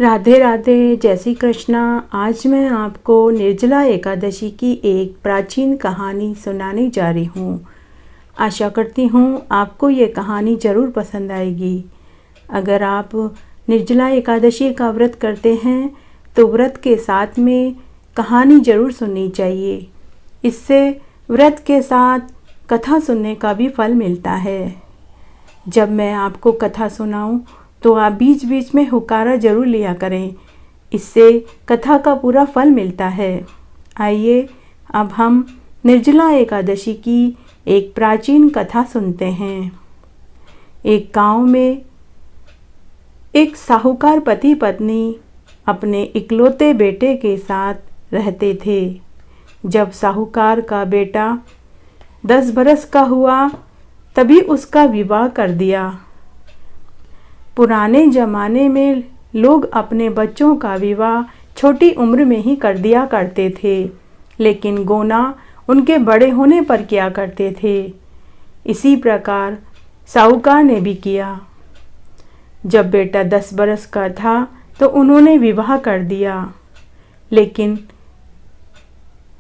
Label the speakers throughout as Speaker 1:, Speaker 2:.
Speaker 1: राधे राधे, जय श्री कृष्णा। आज मैं आपको निर्जला एकादशी की एक प्राचीन कहानी सुनाने जा रही हूँ। आशा करती हूँ आपको ये कहानी ज़रूर पसंद आएगी। अगर आप निर्जला एकादशी का व्रत करते हैं तो व्रत के साथ में कहानी ज़रूर सुननी चाहिए। इससे व्रत के साथ कथा सुनने का भी फल मिलता है। जब मैं आपको कथा सुनाऊं तो आप बीच बीच में हुक्कारा ज़रूर लिया करें, इससे कथा का पूरा फल मिलता है। आइए अब हम निर्जला एकादशी की एक प्राचीन कथा सुनते हैं। एक गांव में एक साहूकार पति पत्नी अपने इकलौते बेटे के साथ रहते थे। जब साहूकार का बेटा 10 बरस का हुआ तभी उसका विवाह कर दिया। पुराने ज़माने में लोग अपने बच्चों का विवाह छोटी उम्र में ही कर दिया करते थे, लेकिन गोना उनके बड़े होने पर किया करते थे। इसी प्रकार साहूकार ने भी किया। जब बेटा 10 बरस का था तो उन्होंने विवाह कर दिया, लेकिन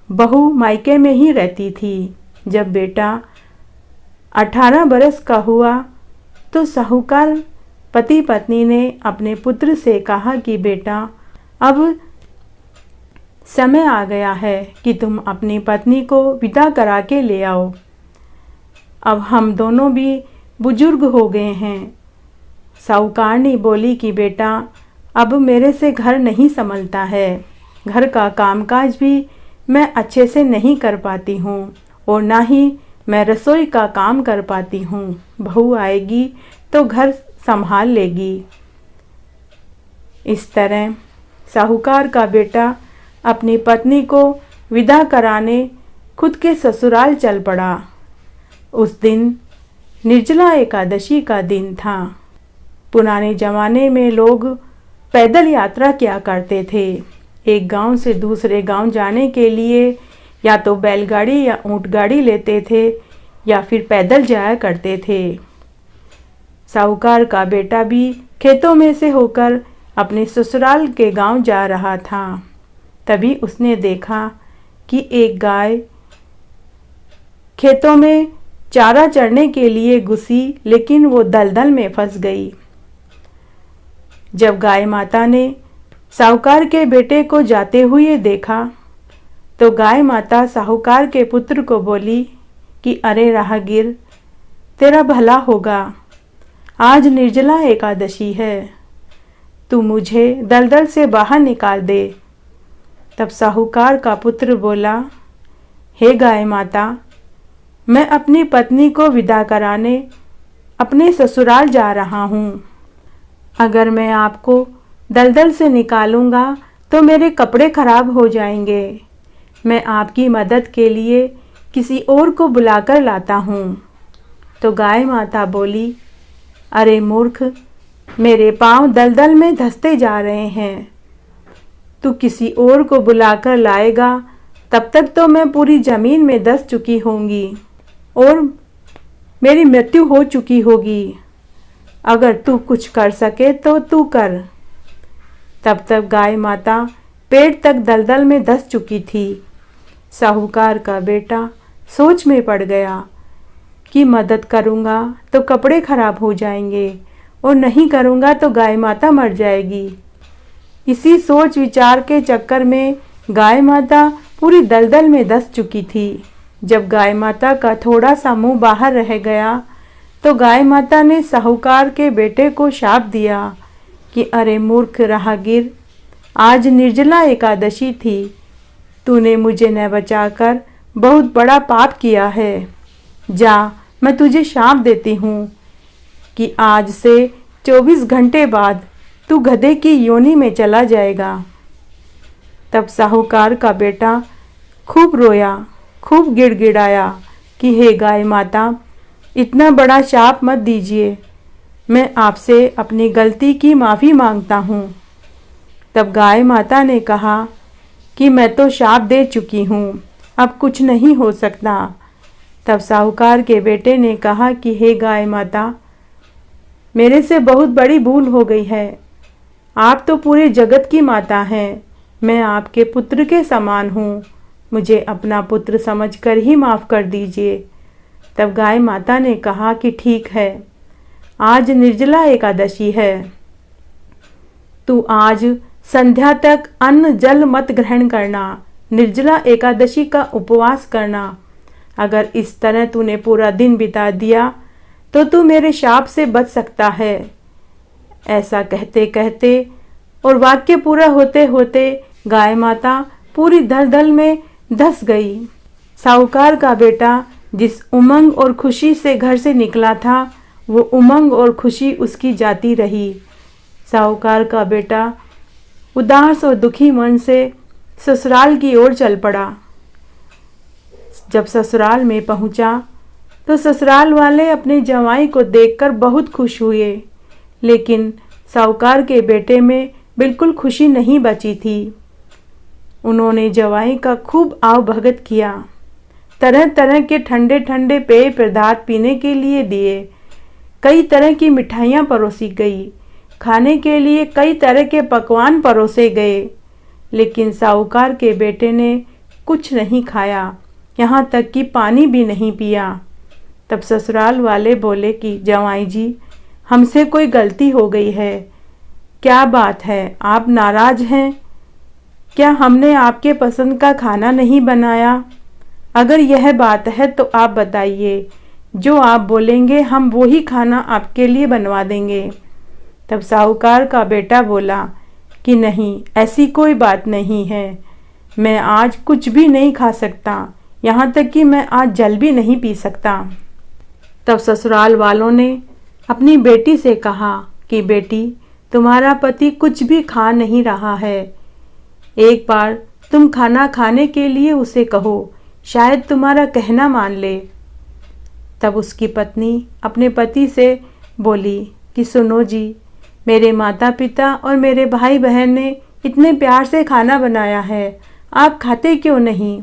Speaker 1: बहू मायके में ही रहती थी। जब बेटा 18 बरस का हुआ तो साहूकार पति पत्नी ने अपने पुत्र से कहा कि बेटा, अब समय आ गया है कि तुम अपनी पत्नी को विदा करा के ले आओ। अब हम दोनों भी बुजुर्ग हो गए हैं। साहूकारनी बोली कि बेटा, अब मेरे से घर नहीं संभलता है। घर का कामकाज भी मैं अच्छे से नहीं कर पाती हूँ और ना ही मैं रसोई का काम कर पाती हूँ। बहू आएगी तो घर संभाल लेगी। इस तरह साहूकार का बेटा अपनी पत्नी को विदा कराने खुद के ससुराल चल पड़ा। उस दिन निर्जला एकादशी का दिन था। पुराने ज़माने में लोग पैदल यात्रा किया करते थे। एक गांव से दूसरे गांव जाने के लिए या तो बैलगाड़ी या ऊंट गाड़ी लेते थे या फिर पैदल जाया करते थे। साहूकार का बेटा भी खेतों में से होकर अपने ससुराल के गांव जा रहा था। तभी उसने देखा कि एक गाय खेतों में चारा चरने के लिए घुसी, लेकिन वो दलदल में फंस गई। जब गाय माता ने साहूकार के बेटे को जाते हुए देखा तो गाय माता साहूकार के पुत्र को बोली कि अरे राहगीर, तेरा भला होगा, आज निर्जला एकादशी है, तू मुझे दलदल से बाहर निकाल दे। तब साहूकार का पुत्र बोला, हे गाय माता, मैं अपनी पत्नी को विदा कराने अपने ससुराल जा रहा हूँ। अगर मैं आपको दलदल से निकालूंगा तो मेरे कपड़े खराब हो जाएंगे। मैं आपकी मदद के लिए किसी और को बुलाकर लाता हूँ। तो गाय माता बोली, अरे मूर्ख, मेरे पांव दलदल में धंसते जा रहे हैं। तू किसी और को बुलाकर लाएगा तब तक तो मैं पूरी ज़मीन में धंस चुकी होंगी और मेरी मृत्यु हो चुकी होगी। अगर तू कुछ कर सके तो तू कर। तब तक गाय माता पेट तक दलदल में धंस चुकी थी। साहूकार का बेटा सोच में पड़ गया कि मदद करूँगा तो कपड़े खराब हो जाएंगे और नहीं करूँगा तो गाय माता मर जाएगी। इसी सोच विचार के चक्कर में गाय माता पूरी दलदल में धंस चुकी थी। जब गाय माता का थोड़ा सा मुंह बाहर रह गया तो गाय माता ने साहूकार के बेटे को शाप दिया कि अरे मूर्ख राहगीर, आज निर्जला एकादशी थी, तूने मुझे न बचाकर बहुत बड़ा पाप किया है। जा, मैं तुझे शाप देती हूँ कि आज से 24 घंटे बाद तू गधे की योनि में चला जाएगा। तब साहूकार का बेटा खूब रोया, खूब गिड़गिड़ाया कि हे गाय माता, इतना बड़ा शाप मत दीजिए, मैं आपसे अपनी गलती की माफ़ी मांगता हूँ। तब गाय माता ने कहा कि मैं तो शाप दे चुकी हूँ, अब कुछ नहीं हो सकता। तब साहूकार के बेटे ने कहा कि हे गाय माता, मेरे से बहुत बड़ी भूल हो गई है, आप तो पूरे जगत की माता हैं, मैं आपके पुत्र के समान हूँ, मुझे अपना पुत्र समझकर ही माफ़ कर दीजिए। तब गाय माता ने कहा कि ठीक है, आज निर्जला एकादशी है, तू आज संध्या तक अन्न जल मत ग्रहण करना, निर्जला एकादशी का उपवास करना। अगर इस तरह तूने पूरा दिन बिता दिया तो तू मेरे शाप से बच सकता है। ऐसा कहते कहते और वाक्य पूरा होते होते गाय माता पूरी दलदल में धंस गई। साहूकार का बेटा जिस उमंग और खुशी से घर से निकला था, वो उमंग और खुशी उसकी जाती रही। साहूकार का बेटा उदास और दुखी मन से ससुराल की ओर चल पड़ा। जब ससुराल में पहुंचा तो ससुराल वाले अपने जवाई को देखकर बहुत खुश हुए, लेकिन साहूकार के बेटे में बिल्कुल खुशी नहीं बची थी। उन्होंने जवाई का खूब आवभगत किया, तरह तरह के ठंडे ठंडे पेय पदार्थ पीने के लिए दिए, कई तरह की मिठाइयाँ परोसी गई, खाने के लिए कई तरह के पकवान परोसे गए, लेकिन साहूकार के बेटे ने कुछ नहीं खाया, यहाँ तक कि पानी भी नहीं पिया। तब ससुराल वाले बोले कि जवाई जी, हमसे कोई गलती हो गई है। क्या बात है, आप नाराज हैं? क्या हमने आपके पसंद का खाना नहीं बनाया? अगर यह बात है तो आप बताइए, जो आप बोलेंगे हम वही खाना आपके लिए बनवा देंगे। तब साहूकार का बेटा बोला कि नहीं, ऐसी कोई बात नहीं है, मैं आज कुछ भी नहीं खा सकता, यहाँ तक कि मैं आज जल भी नहीं पी सकता। तब ससुराल वालों ने अपनी बेटी से कहा कि बेटी, तुम्हारा पति कुछ भी खा नहीं रहा है, एक बार तुम खाना खाने के लिए उसे कहो, शायद तुम्हारा कहना मान ले। तब उसकी पत्नी अपने पति से बोली कि सुनो जी, मेरे माता पिता और मेरे भाई बहन ने इतने प्यार से खाना बनाया है, आप खाते क्यों नहीं?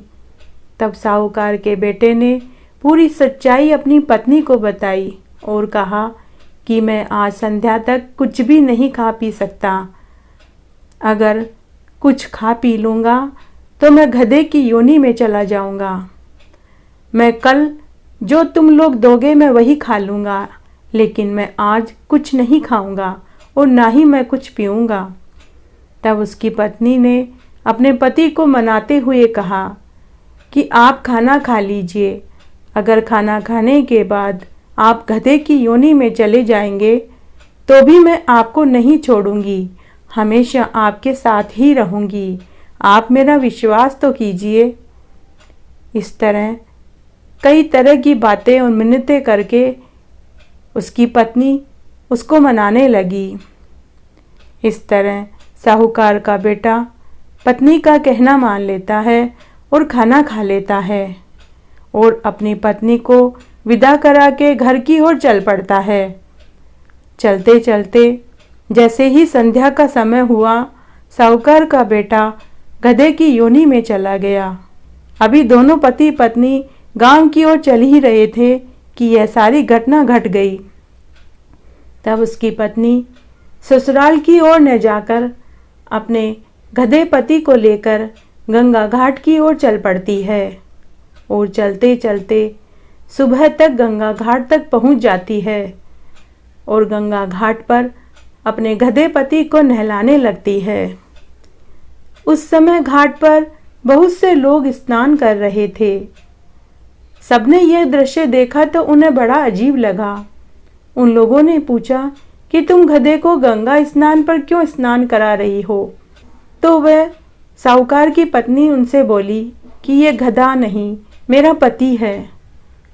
Speaker 1: तब साहूकार के बेटे ने पूरी सच्चाई अपनी पत्नी को बताई और कहा कि मैं आज संध्या तक कुछ भी नहीं खा पी सकता, अगर कुछ खा पी लूँगा तो मैं गधे की योनि में चला जाऊँगा। मैं कल जो तुम लोग दोगे मैं वही खा लूँगा, लेकिन मैं आज कुछ नहीं खाऊँगा और ना ही मैं कुछ पीऊँगा। तब उसकी पत्नी ने अपने पति को मनाते हुए कहा कि आप खाना खा लीजिए, अगर खाना खाने के बाद आप गधे की योनि में चले जाएंगे तो भी मैं आपको नहीं छोड़ूंगी, हमेशा आपके साथ ही रहूंगी, आप मेरा विश्वास तो कीजिए। इस तरह कई तरह की बातें और मिन्नतें करके उसकी पत्नी उसको मनाने लगी। इस तरह साहूकार का बेटा पत्नी का कहना मान लेता है और खाना खा लेता है और अपनी पत्नी को विदा करा के घर की ओर चल पड़ता है। चलते चलते जैसे ही संध्या का समय हुआ, साहूकार का बेटा गधे की योनि में चला गया। अभी दोनों पति पत्नी गांव की ओर चल ही रहे थे कि यह सारी घटना घट गई। तब उसकी पत्नी ससुराल की ओर न जाकर अपने गधे पति को लेकर गंगा घाट की ओर चल पड़ती है और चलते चलते सुबह तक गंगा घाट तक पहुंच जाती है और गंगा घाट पर अपने गधे पति को नहलाने लगती है। उस समय घाट पर बहुत से लोग स्नान कर रहे थे। सबने यह दृश्य देखा तो उन्हें बड़ा अजीब लगा। उन लोगों ने पूछा कि तुम गधे को गंगा स्नान पर क्यों स्नान करा रही हो? तो वह साहूकार की पत्नी उनसे बोली कि यह गधा नहीं, मेरा पति है।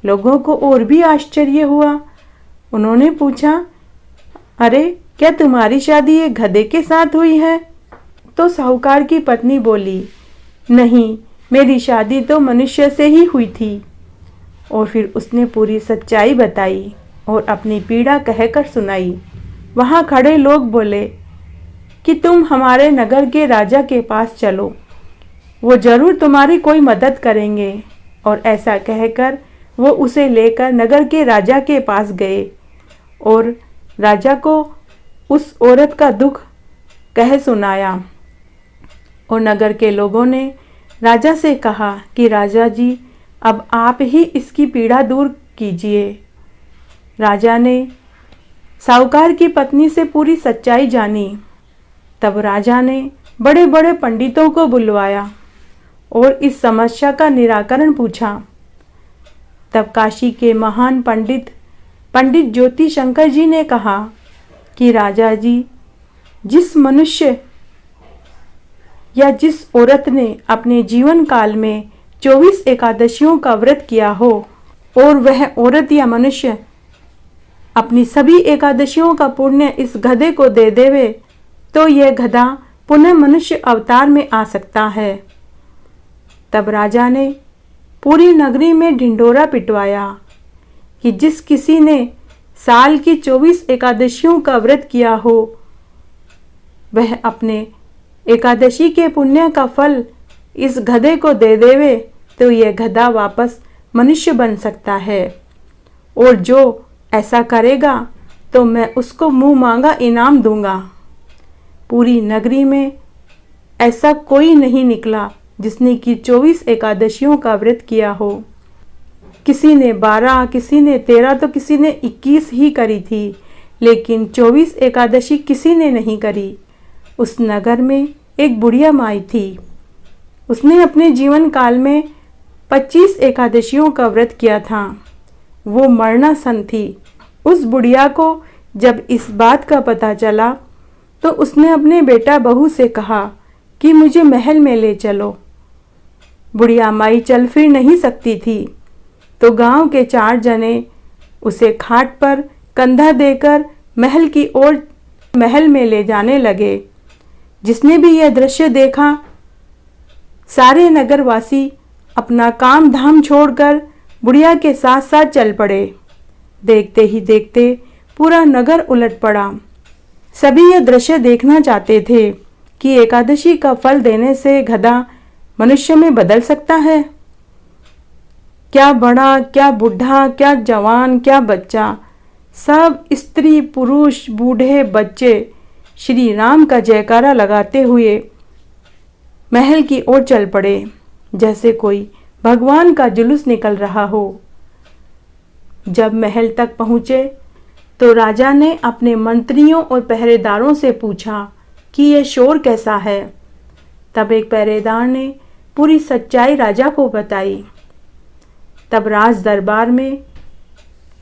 Speaker 1: लोगों को और भी आश्चर्य हुआ। उन्होंने पूछा, अरे क्या तुम्हारी शादी एक गधे के साथ हुई है? तो साहूकार की पत्नी बोली, नहीं, मेरी शादी तो मनुष्य से ही हुई थी। और फिर उसने पूरी सच्चाई बताई और अपनी पीड़ा कहकर सुनाई। वहाँ खड़े लोग बोले कि तुम हमारे नगर के राजा के पास चलो, वो जरूर तुम्हारी कोई मदद करेंगे। और ऐसा कहकर वो उसे लेकर नगर के राजा के पास गए और राजा को उस औरत का दुख कह सुनाया और नगर के लोगों ने राजा से कहा कि राजा जी, अब आप ही इसकी पीड़ा दूर कीजिए। राजा ने साहूकार की पत्नी से पूरी सच्चाई जानी। तब राजा ने बड़े बड़े पंडितों को बुलवाया और इस समस्या का निराकरण पूछा। तब काशी के महान पंडित ज्योति शंकर जी ने कहा कि राजा जी, जिस मनुष्य या जिस औरत ने अपने जीवन काल में 24 एकादशियों का व्रत किया हो और वह औरत या मनुष्य अपनी सभी एकादशियों का पुण्य इस गधे को दे देवे, तो यह गधा पुनः मनुष्य अवतार में आ सकता है। तब राजा ने पूरी नगरी में ढिंढोरा पिटवाया कि जिस किसी ने साल की 24 एकादशियों का व्रत किया हो, वह अपने एकादशी के पुण्य का फल इस गधे को दे देवे, तो यह गधा वापस मनुष्य बन सकता है, और जो ऐसा करेगा तो मैं उसको मुंह मांगा इनाम दूंगा। पूरी नगरी में ऐसा कोई नहीं निकला जिसने कि 24 एकादशियों का व्रत किया हो। किसी ने 12, किसी ने 13, तो किसी ने 21 ही करी थी, लेकिन 24 एकादशी किसी ने नहीं करी। उस नगर में एक बुढ़िया माई थी। उसने अपने जीवन काल में 25 एकादशियों का व्रत किया था। वो मरणासन थी। उस बुढ़िया को जब इस बात का पता चला तो उसने अपने बेटा बहू से कहा कि मुझे महल में ले चलो। बुढ़िया माई चल फिर नहीं सकती थी, तो गांव के 4 जने उसे खाट पर कंधा देकर महल की ओर महल में ले जाने लगे। जिसने भी यह दृश्य देखा, सारे नगरवासी अपना काम धाम छोड़कर बुढ़िया के साथ साथ चल पड़े। देखते ही देखते पूरा नगर उलट पड़ा। सभी यह दृश्य देखना चाहते थे कि एकादशी का फल देने से गधा मनुष्य में बदल सकता है। क्या बड़ा, क्या बूढ़ा, क्या जवान, क्या बच्चा, सब स्त्री पुरुष बूढ़े बच्चे श्री राम का जयकारा लगाते हुए महल की ओर चल पड़े, जैसे कोई भगवान का जुलूस निकल रहा हो। जब महल तक पहुँचे तो राजा ने अपने मंत्रियों और पहरेदारों से पूछा कि यह शोर कैसा है। तब एक पहरेदार ने पूरी सच्चाई राजा को बताई। तब राज दरबार में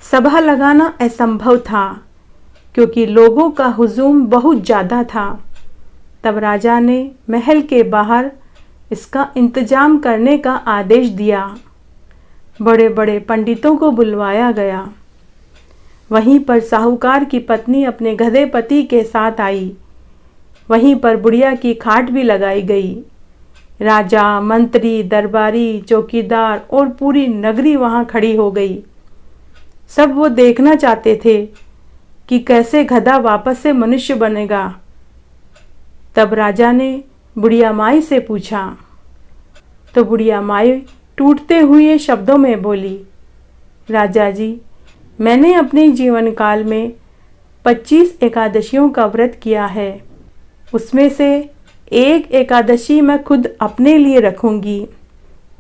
Speaker 1: सभा लगाना असंभव था, क्योंकि लोगों का हुजूम बहुत ज़्यादा था। तब राजा ने महल के बाहर इसका इंतजाम करने का आदेश दिया। बड़े बड़े पंडितों को बुलवाया गया। वहीं पर साहूकार की पत्नी अपने गधे पति के साथ आई। वहीं पर बुढ़िया की खाट भी लगाई गई। राजा, मंत्री, दरबारी, चौकीदार और पूरी नगरी वहां खड़ी हो गई। सब वो देखना चाहते थे कि कैसे गधा वापस से मनुष्य बनेगा। तब राजा ने बुढ़िया माई से पूछा, तो बुढ़िया माई टूटते हुए शब्दों में बोली, राजा जी, मैंने अपने जीवन काल में 25 एकादशियों का व्रत किया है। उसमें से एक एकादशी मैं खुद अपने लिए रखूंगी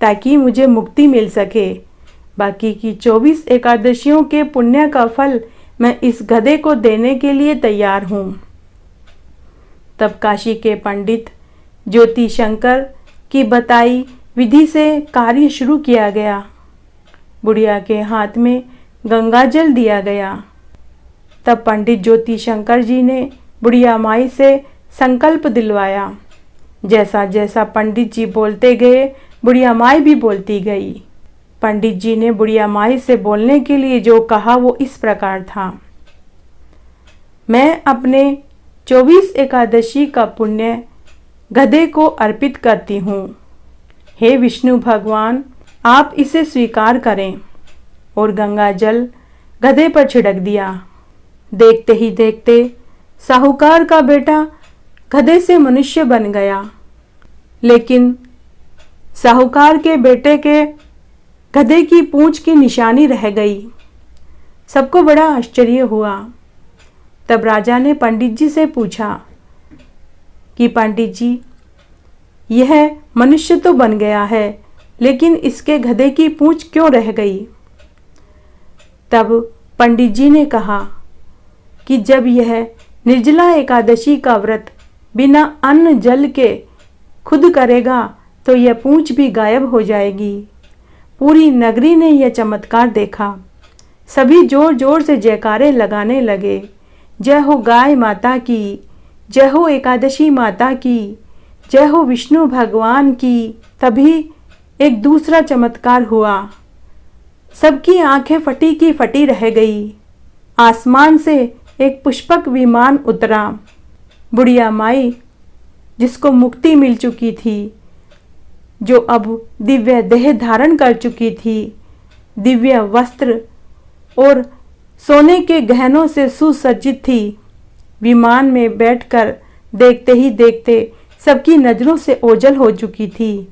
Speaker 1: ताकि मुझे मुक्ति मिल सके। बाकी की 24 एकादशियों के पुण्य का फल मैं इस गधे को देने के लिए तैयार हूँ। तब काशी के पंडित ज्योति शंकर की बताई विधि से कार्य शुरू किया गया। बुढ़िया के हाथ में गंगा जल दिया गया। तब पंडित ज्योति शंकर जी ने बुढ़िया माई से संकल्प दिलवाया। जैसा जैसा पंडित जी बोलते गए, बुढ़िया माई भी बोलती गई। पंडित जी ने बुढ़िया माई से बोलने के लिए जो कहा वो इस प्रकार था, मैं अपने 24 एकादशी का पुण्य गधे को अर्पित करती हूँ। हे विष्णु भगवान, आप इसे स्वीकार करें। और गंगा जल गधे पर छिड़क दिया। देखते ही देखते साहूकार का बेटा गधे से मनुष्य बन गया। लेकिन साहूकार के बेटे के गधे की पूंछ की निशानी रह गई। सबको बड़ा आश्चर्य हुआ। तब राजा ने पंडित जी से पूछा, कि पंडित जी, यह मनुष्य तो बन गया है, लेकिन इसके गधे की पूंछ क्यों रह गई? तब पंडित जी ने कहा कि जब यह निर्जला एकादशी का व्रत बिना अन्न जल के खुद करेगा तो यह पूंछ भी गायब हो जाएगी। पूरी नगरी ने यह चमत्कार देखा। सभी जोर जोर से जयकारे लगाने लगे, जय हो गाय माता की, जय हो एकादशी माता की, जय हो विष्णु भगवान की। तभी एक दूसरा चमत्कार हुआ। सबकी आंखें फटी की फटी रह गई। आसमान से एक पुष्पक विमान उतरा। बुढ़िया माई, जिसको मुक्ति मिल चुकी थी, जो अब दिव्य देह धारण कर चुकी थी, दिव्य वस्त्र और सोने के गहनों से सुसज्जित थी, विमान में बैठकर देखते ही देखते सबकी नजरों से ओझल हो चुकी थी।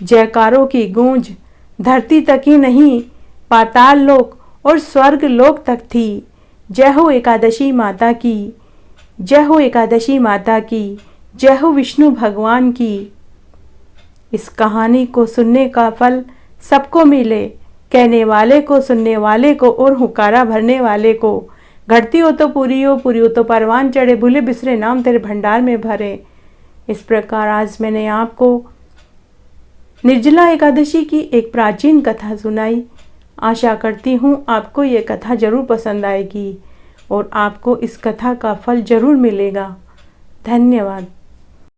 Speaker 1: जयकारों की गूंज धरती तक ही नहीं, पाताल लोक और स्वर्ग लोक तक थी। जय हो एकादशी माता की, जय हो एकादशी माता की, जय हो विष्णु भगवान की। इस कहानी को सुनने का फल सबको मिले, कहने वाले को, सुनने वाले को और हुकारा भरने वाले को। घटती हो तो पूरी हो तो परवान चढ़े, भूले बिसरे नाम तेरे भंडार में भरे। इस प्रकार आज मैंने आपको निर्जला एकादशी की एक प्राचीन कथा सुनाई। आशा करती हूँ आपको ये कथा जरूर पसंद आएगी और आपको इस कथा का फल जरूर मिलेगा। धन्यवाद।